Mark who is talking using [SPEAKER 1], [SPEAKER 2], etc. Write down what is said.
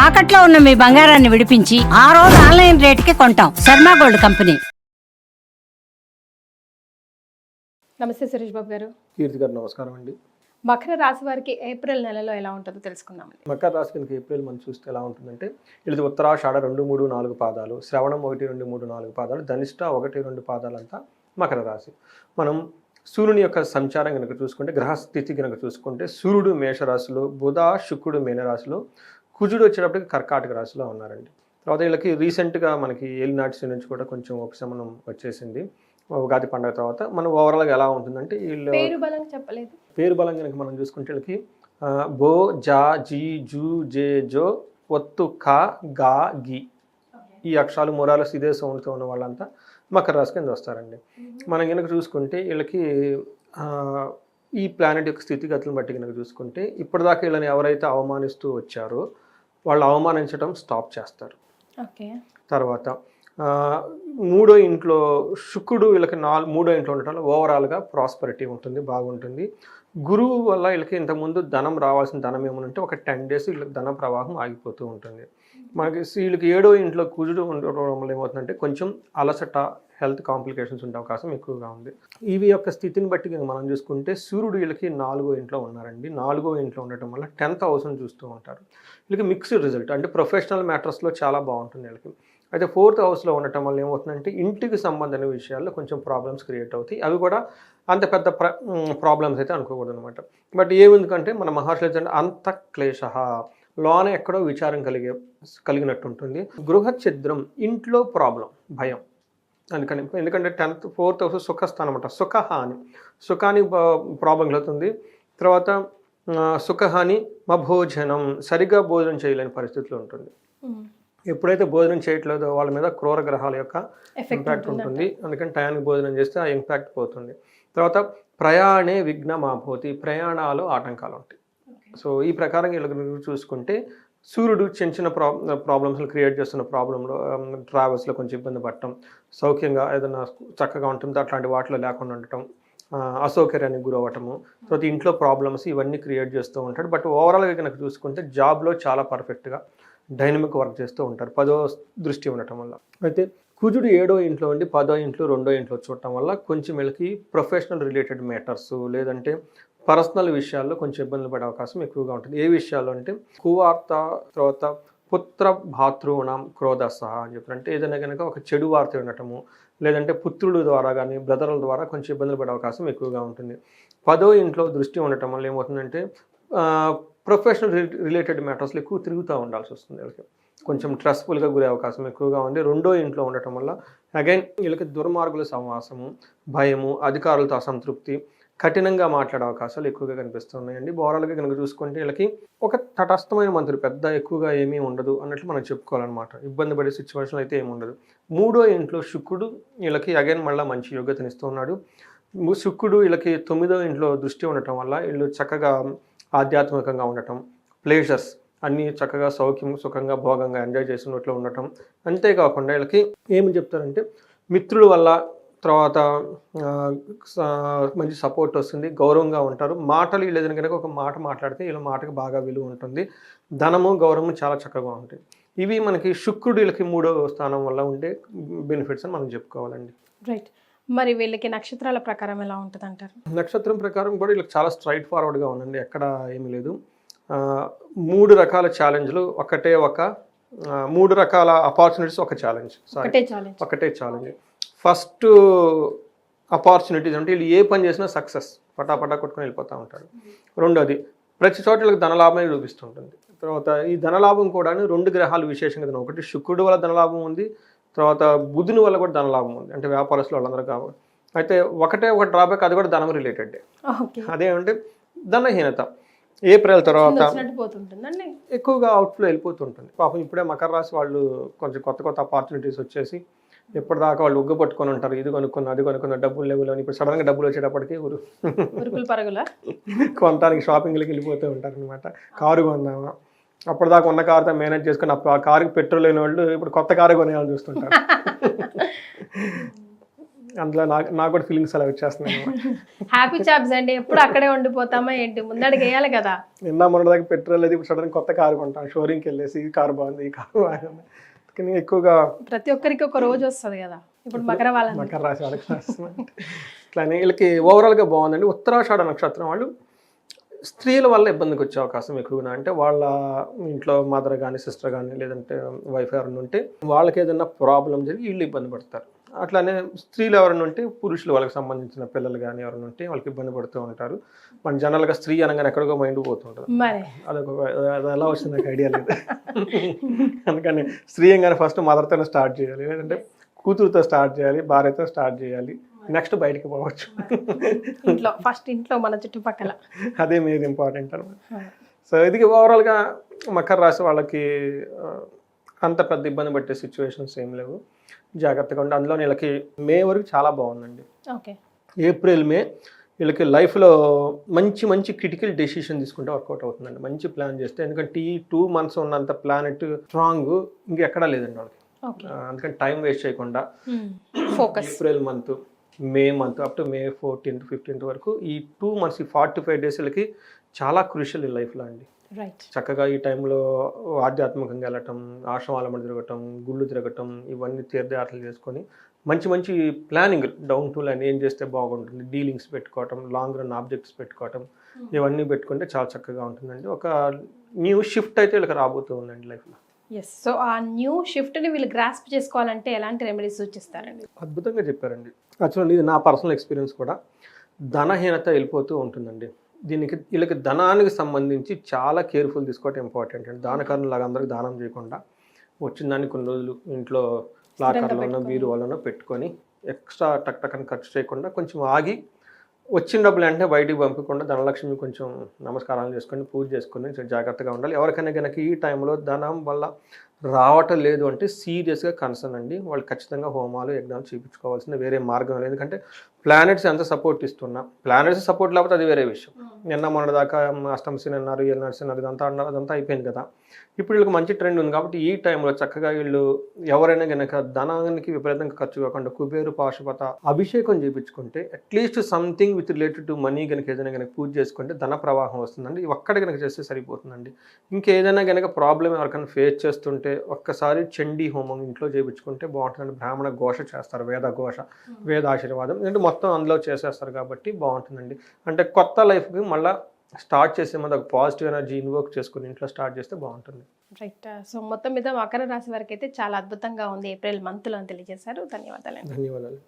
[SPEAKER 1] తాకట్లో ఉన్న మీ బంగారాన్ని విడిపించి ఆ రోజు ఆన్లైన్ రేటుకి కొంటాం. Sharma gold company.
[SPEAKER 2] నమస్తే సురేష్ బాబు గారు.
[SPEAKER 3] కీర్తి గారు నమస్కారం అండి.
[SPEAKER 2] మకర రాశి వారికి ఏప్రిల్ నెలలో ఎలా ఉంటుందో తెలుసుకుందామండి.
[SPEAKER 3] మకర రాశి కనుక ఏప్రిల్ మనం చూస్తే ఎలా ఉంటుందంటే ఇది ఉత్తరాషాఢ 2, 3, 4 పాదాలు, శ్రవణం 1, 2, 3, 4 పాదాలు, ధనిష్ట 1, 2 పాదాలంతా మకర రాశి. మనం సూర్యుని యొక్క సంచారం కనుక చూసుకుంటే, గ్రహస్థితి కనుక చూసుకుంటే సూర్యుడు మేషరాశిలో, బుధ శుక్రుడు మీనరాశిలో, కుజుడు వచ్చేటప్పటికి కర్కాటక రాశిలో ఉన్నారండి. తర్వాత వీళ్ళకి రీసెంట్గా మనకి ఏలినాటి నుంచి కూడా కొంచెం ఉపశమనం వచ్చేసింది ఉగాది పండుగ తర్వాత. మనం ఓవరాల్గా ఎలా ఉంటుందంటే వీళ్ళు
[SPEAKER 2] పేరు బలం చెప్పలేదు.
[SPEAKER 3] పేరు బలం కనుక మనం చూసుకుంటే వీళ్ళకి బో, జా, జీ, జూ, జే, జో, ఒత్తు, కా, గా, గి ఈ అక్షరాలు మొరాలస్ ఇదే సౌండ్తో ఉన్న వాళ్ళంతా మకర రాశి కింద వస్తారండి. మనం కనుక చూసుకుంటే వీళ్ళకి ఈ ప్లానెట్ యొక్క స్థితిగతులను బట్టి కనుక చూసుకుంటే ఇప్పటిదాకా వీళ్ళని ఎవరైతే అవమానిస్తూ వచ్చారో వాళ్ళు అవమానించడం స్టాప్ చేస్తారు.
[SPEAKER 2] ఓకే.
[SPEAKER 3] తర్వాత మూడో ఇంట్లో శుక్రుడు వీళ్ళకి మూడో ఇంట్లో ఉండటం ఓవరాల్గా ప్రాస్పరిటీ ఉంటుంది, బాగుంటుంది. గురువు వల్ల వీళ్ళకి ఇంతకుముందు ధనం రావాల్సిన ధనం ఏమనంటే ఒక 10 days వీళ్ళకి ధన ప్రవాహం ఆగిపోతూ ఉంటుంది. మనకి వీళ్ళకి ఏడో ఇంట్లో కుజుడు ఉండడం వల్ల ఏమవుతుందంటే కొంచెం అలసట, హెల్త్ కాంప్లికేషన్స్ ఉండే అవకాశం ఎక్కువగా ఉంది. ఇవి యొక్క స్థితిని బట్టి మనం చూసుకుంటే సూర్యుడు వీళ్ళకి 4వ ఇంట్లో ఉన్నారండి. 4వ ఇంట్లో ఉండటం వల్ల 10th హౌస్ని చూస్తూ ఉంటారు. వీళ్ళకి మిక్స్డ్ రిజల్ట్, అంటే ప్రొఫెషనల్ మ్యాటర్స్లో చాలా బాగుంటుంది వీళ్ళకి. అయితే 4th హౌస్లో ఉండటం వల్ల ఏమవుతుందంటే ఇంటికి సంబంధించిన విషయాల్లో కొంచెం ప్రాబ్లమ్స్ క్రియేట్ అవుతాయి. అవి కూడా అంత పెద్ద ప్రాబ్లమ్స్ అయితే అనుకోకూడదు అనమాట. బట్ ఏముందుకంటే మన మహర్షులు అంత క్లేశ లోన ఎక్కడో విచారం కలిగినట్టు ఉంటుంది. గృహ ఛిద్రం, ఇంట్లో ప్రాబ్లం, భయం. అందుకని ఎందుకంటే 4th హౌస్ సుఖస్థానం అనమాట. సుఖహాని, సుఖానికి ప్రాబ్లం అవుతుంది. తర్వాత సుఖహాని, మభోజనం, సరిగ్గా భోజనం చేయలేని పరిస్థితిలో ఉంటుంది. ఎప్పుడైతే భోజనం చేయట్లేదో వాళ్ళ మీద క్రూర గ్రహాల యొక్క ఇంపాక్ట్ ఉంటుంది. అందుకని టయానికి భోజనం చేస్తే ఆ ఇంపాక్ట్ పోతుంది. తర్వాత ప్రయాణే విఘ్నమాభూతి, ప్రయాణాలు ఆటంకాలు ఉంటాయి. సో ఈ ప్రకారం వీళ్ళకి చూసుకుంటే సూర్యుడు చిన్న చిన్న ప్రాబ్లమ్స్ని క్రియేట్ చేస్తున్న ప్రాబ్లంలో ట్రావెల్స్లో కొంచెం ఇబ్బంది పడటం, సౌఖ్యంగా ఏదైనా చక్కగా ఉంటుంది అట్లాంటి వాటిలో లేకుండా ఉండటం, అసౌకర్యానికి గురవ్వటము, తర్వాత ఇంట్లో ప్రాబ్లమ్స్ ఇవన్నీ క్రియేట్ చేస్తూ ఉంటాడు. బట్ ఓవరాల్గా కనుక చూసుకుంటే జాబ్లో చాలా పర్ఫెక్ట్గా డైనమిక్ వర్క్ చేస్తూ ఉంటారు 10వ దృష్టి ఉండటం వల్ల. అయితే కుజుడు 7వ ఇంట్లో ఉండి 10వ ఇంట్లో 2వ ఇంట్లో చూడటం వల్ల కొంచెం వీళ్ళకి ప్రొఫెషనల్ రిలేటెడ్ మ్యాటర్స్ లేదంటే పర్సనల్ విషయాల్లో కొంచెం ఇబ్బందులు పడే అవకాశం ఎక్కువగా ఉంటుంది. ఏ విషయాల్లో అంటే కువార్త, తర్వాత పుత్ర భాతృణం క్రోధ సహా అని చెప్పారు. అంటే ఏదైనా కనుక ఒక చెడు వార్త వినటము లేదంటే పుత్రుల ద్వారా కానీ బ్రదర్ల ద్వారా కొంచెం ఇబ్బందులు పడే అవకాశం ఎక్కువగా ఉంటుంది. 10వ ఇంట్లో దృష్టి ఉండటం వల్ల ఏమవుతుందంటే ప్రొఫెషనల్ రిలేటెడ్ మ్యాటర్స్లో ఎక్కువ తిరుగుతూ ఉండాల్సి వస్తుంది. వీళ్ళకి కొంచెం స్ట్రెస్ఫుల్గా గురే అవకాశం ఎక్కువగా ఉంది. 2వ ఇంట్లో ఉండటం వల్ల అగైన్ వీళ్ళకి దుర్మార్గుల సమాసము, భయము, అధికారులతో అసంతృప్తి, కఠినంగా మాట్లాడే అవకాశాలు ఎక్కువగా కనిపిస్తున్నాయండి. ఓవరాల్గా కనుక చూసుకుంటే వీళ్ళకి ఒక తటస్థమైన మంత్రులు పెద్ద ఎక్కువగా ఏమీ ఉండదు అన్నట్లు మనం చెప్పుకోవాలన్నమాట. ఇబ్బంది పడే సిచ్యువేషన్ అయితే ఏమి ఉండదు. 3వ ఇంట్లో శుక్రుడు వీళ్ళకి అగైన్ మళ్ళీ మంచి యోగ్యతనిస్తున్నాడు. శుక్రుడు వీళ్ళకి 9వ ఇంట్లో దృష్టి ఉండటం వల్ల వీళ్ళు చక్కగా ఆధ్యాత్మికంగా ఉండటం, ప్లేజర్స్ అన్నీ చక్కగా సౌఖ్యం, సుఖంగా, భోగంగా ఎంజాయ్ చేసినట్లు ఉండటం. అంతేకాకుండా వీళ్ళకి ఏమి చెప్తారంటే మిత్రుల వల్ల తర్వాత మంచి సపోర్ట్ వస్తుంది, గౌరవంగా ఉంటారు. మాటలు లేదని కనుక ఒక మాట మాట్లాడితే వీళ్ళ మాటకు బాగా విలువ ఉంటుంది. ధనము, గౌరవము చాలా చక్కగా ఉంటాయి. ఇవి మనకి శుక్రుడు వీళ్ళకి 3వ స్థానం వల్ల ఉండే బెనిఫిట్స్ అని మనం చెప్పుకోవాలండి.
[SPEAKER 2] రైట్. మరి వీళ్ళకి నక్షత్రాల ప్రకారం ఎలా ఉంటుంది అంటారు?
[SPEAKER 3] నక్షత్రం ప్రకారం కూడా వీళ్ళకి చాలా స్ట్రైట్ ఫార్వర్డ్గా ఉందండి. ఎక్కడ ఏమీ లేదు. 3 రకాల ఛాలెంజ్లు, 3 రకాల ఆపర్చునిటీస్ ఒక ఛాలెంజ్. ఒకటే ఛాలెంజ్. ఫస్ట్ ఆపర్చునిటీస్ అంటే వీళ్ళు ఏ పని చేసినా సక్సెస్, పటాపటా కొట్టుకొని వెళ్ళిపోతూ ఉంటాడు. రెండోది ప్రతి చోట వీళ్ళకి ధనలాభమే చూపిస్తుంటుంది. తర్వాత ఈ ధనలాభం కూడా 2 గ్రహాలు విశేషంగా, ఒకటి శుక్రుడు వల్ల ధనలాభం ఉంది, తర్వాత బుధుని వల్ల కూడా ధనలాభం ఉంది, అంటే వ్యాపారస్తులు వాళ్ళందరూ కాబట్టి. అయితే ఒక డ్రాబ్యాక్, అది కూడా ధనం రిలేటెడ్. అదేమంటే ధనహీనత. ఏప్రిల్ తర్వాత ఎక్కువగా అవుట్ఫ్లో వెళ్ళిపోతుంటుంది. పాపం ఇప్పుడే మకర రాశి వాళ్ళు కొంచెం కొత్త ఆపర్చునిటీస్ వచ్చేసి ఎప్పటిదాకా వాళ్ళు ఉగ్గు పట్టుకొని ఉంటారు. ఇది కొనుక్కున్నా, అది కొనుక్కున్నా, డబ్బులు లేవు. ఇప్పుడు సడన్గా డబ్బులు వచ్చేటప్పటికి కొనడానికి షాపింగ్లకి వెళ్ళిపోతూ ఉంటారు అనమాట. కారు కొందామా, అప్పటిదాకా ఉన్న కారుతో మేనేజ్ చేసుకుని ఆ కారుకి పెట్రోల్ లేని వాళ్ళు ఇప్పుడు కొత్త కారు కొనేయాలని చూస్తుంటారు. అందులో నాకు కూడా ఫీలింగ్స్ అలా వచ్చేస్తున్నాయి అన్నమాట.
[SPEAKER 2] హ్యాపీ చాప్స్ అండి, ఎప్పుడు అక్కడే ఉండిపోతామా ఏంటి, ముందడుగు వేయాలి కదా.
[SPEAKER 3] నిన్న మొన్న దాకా పెట్రోల్ అది ఇప్పుడు సడన్ కొత్త కారు కొంటాం, షోరూమ్కి వెళ్ళేసి ఈ కారు బాగుంది ఈ కారు బాగుంది. కానీ ఎక్కువగా
[SPEAKER 2] ప్రతి ఒక్కరికి ఒక రోజు వస్తుంది కదా, ఇప్పుడు మకర వాళ్ళ
[SPEAKER 3] మకర రాశి వాళ్ళకి వస్తుంది. ఇట్లానే వీళ్ళకి ఓవరాల్గా బాగుందండి. ఉత్తరాషాఢ నక్షత్రం వాళ్ళు స్త్రీల వల్ల ఇబ్బందికి వచ్చే అవకాశం ఎక్కువగా, అంటే వాళ్ళ ఇంట్లో మదర్ కానీ సిస్టర్ కానీ లేదంటే వైఫ్ ఎవరైనా ఉంటే వాళ్ళకి ఏదైనా ప్రాబ్లం జరిగి వీళ్ళు ఇబ్బంది పడతారు. అట్లానే స్త్రీలు ఎవరైనా ఉంటే పురుషులు వాళ్ళకి సంబంధించిన పిల్లలు కానీ ఎవరైనా ఉంటే వాళ్ళకి ఇబ్బంది పడుతూ ఉంటారు. మన జనరల్గా స్త్రీ అనగానే ఎక్కడికో మైండ్ పోతుంటుంది.
[SPEAKER 2] మరి
[SPEAKER 3] అది ఎలా వచ్చింది నాకు ఐడియా లేదు. అందుకని స్త్రీ అనగానే ఫస్ట్ మదర్తోనే స్టార్ట్ చేయాలి, లేదంటే కూతురుతో స్టార్ట్ చేయాలి, భార్యతో స్టార్ట్ చేయాలి, నెక్స్ట్ బయటికి పోవచ్చు.
[SPEAKER 2] ఇంట్లో ఫస్ట్ ఇంట్లో మన చుట్టుపక్కల
[SPEAKER 3] అదే మీద ఇంపార్టెంట్ అనమాట. సో ఇది ఓవరాల్గా మకర రాశి వాళ్ళకి అంత పెద్ద ఇబ్బంది పట్టే సిచ్యువేషన్స్ ఏం లేవు, జాగ్రత్తగా ఉండి. అందులో వీళ్ళకి మే వరకు చాలా బాగుందండి.
[SPEAKER 2] ఓకే,
[SPEAKER 3] ఏప్రిల్ మే వీళ్ళకి లైఫ్లో మంచి మంచి క్రిటికల్ డెసిషన్ తీసుకుంటే వర్కౌట్ అవుతుందండి. మంచి ప్లాన్ చేస్తే, ఎందుకంటే ఈ 2 months ఉన్నంత ప్లానెట్ స్ట్రాంగ్ ఇంకెక్కడా లేదండి వాళ్ళకి. అందుకని టైం వేస్ట్ చేయకుండా
[SPEAKER 2] focus
[SPEAKER 3] April month, May month up to May 14th 15th వరకు ఈ 2 months, ఈ 45 days వీళ్ళకి చాలా క్రూషియల్ ఈ లైఫ్లో అండి.
[SPEAKER 2] రైట్,
[SPEAKER 3] చక్కగా ఈ టైంలో ఆధ్యాత్మికంగా వెళ్ళటం, ఆశ్రమాల మీద తిరగటం, గుళ్ళు తిరగటం, ఇవన్నీ తీర్థయాత్రలు చేసుకొని మంచి మంచి ప్లానింగ్ డౌన్ టు లైన్ ఏం చేస్తే బాగుంటుంది, డీలింగ్స్ పెట్టుకోవటం, లాంగ్ రన్ ఆబ్జెక్ట్స్ పెట్టుకోవటం, ఇవన్నీ పెట్టుకుంటే చాలా చక్కగా ఉంటుందండి. ఒక న్యూ షిఫ్ట్ అయితే వీళ్ళకి రాబోతూ ఉందండి లైఫ్లో.
[SPEAKER 2] ఎస్. సో ఆ న్యూ షిఫ్ట్ని వీళ్ళు గ్రాస్ప్ చేసుకోవాలంటే ఎలాంటి రెమెడీస్ సూచిస్తారండి?
[SPEAKER 3] అద్భుతంగా చెప్పారండి. యాక్చువల్లీ ఇది నా పర్సనల్ ఎక్స్పీరియన్స్ కూడా. ధనహీనత వెళ్ళిపోతూ ఉంటుందండి. వీళ్ళకి ధనానికి సంబంధించి చాలా కేర్ఫుల్ తీసుకోవటం ఇంపార్టెంట్ అండి. దానకర్ణలాగా అందరికి దానం చేయకుండా వచ్చిన దాన్ని కొన్ని రోజులు ఇంట్లో లాకర్లోనో బీరువాలోనో పెట్టుకొని ఎక్స్ట్రా టక్ టక్ అని ఖర్చు చేయకుండా కొంచెం ఆగి వచ్చిన డబ్బులు అంటే బయటికి పంపకుండా ధనలక్ష్మి కొంచెం నమస్కారాలు చేసుకొని పూజ చేసుకొని జాగ్రత్తగా ఉండాలి. ఎవరికైనా కనుక ఈ టైంలో ధనం వల్ల రావటం లేదు అంటే సీరియస్గా కన్సర్న్ అండి. వాళ్ళు ఖచ్చితంగా హోమాలు యజ్ఞాలు చేయించుకోవాల్సిన వేరే మార్గం లేదు. ఎందుకంటే ప్లానెట్స్ ఎంత సపోర్ట్ ఇస్తున్నా, ప్లానెట్స్ సపోర్ట్ లేకపోతే అది వేరే విషయం. నిన్న మొన్న దాకా అష్టమశని అన్నారు, ఏలినాటి శని అదంతా అన్నారు, అదంతా అయిపోయింది కదా. ఇప్పుడు వీళ్ళకి మంచి ట్రెండ్ ఉంది కాబట్టి ఈ టైంలో చక్కగా వీళ్ళు ఎవరైనా కనుక ధనానికి విపరీతంగా ఖర్చు కాకుండా కుబేరు పాశుపత అభిషేకం చేయించుకుంటే at least something with related to money కనుక ఏదైనా కనుక పూజ చేసుకుంటే ధన ప్రవాహం వస్తుందండి. ఒక్కడ కనుక చేస్తే సరిపోతుందండి. ఇంకేదైనా కనుక ప్రాబ్లం ఎవరికైనా ఫేస్ చేస్తుంటే ఒక్కసారి చండీ హోమం ఇంట్లో చేయించుకుంటే బాగుంటుందండి. బ్రాహ్మణ ఘోష చేస్తారు, వేద ఘోష, వేద ఆశీర్వాదం, అంటే మొత్తం అందులో చేసేస్తారు కాబట్టి బాగుంటుందండి. అంటే కొత్త లైఫ్కి మళ్ళీ స్టార్ట్ చేసే ముందు ఒక పాజిటివ్ ఎనర్జీ ఇన్వోక్ చేసుకుని ఇంట్లో స్టార్ట్ చేస్తే బాగుంటుంది.
[SPEAKER 2] రైట్. సో మొత్తం మీద మకర రాశి వారికి అయితే చాలా అద్భుతంగా ఉంది ఏప్రిల్ మంత్లో అని తెలియజేశారు. ధన్యవాదాలు.
[SPEAKER 3] ధన్యవాదాలు.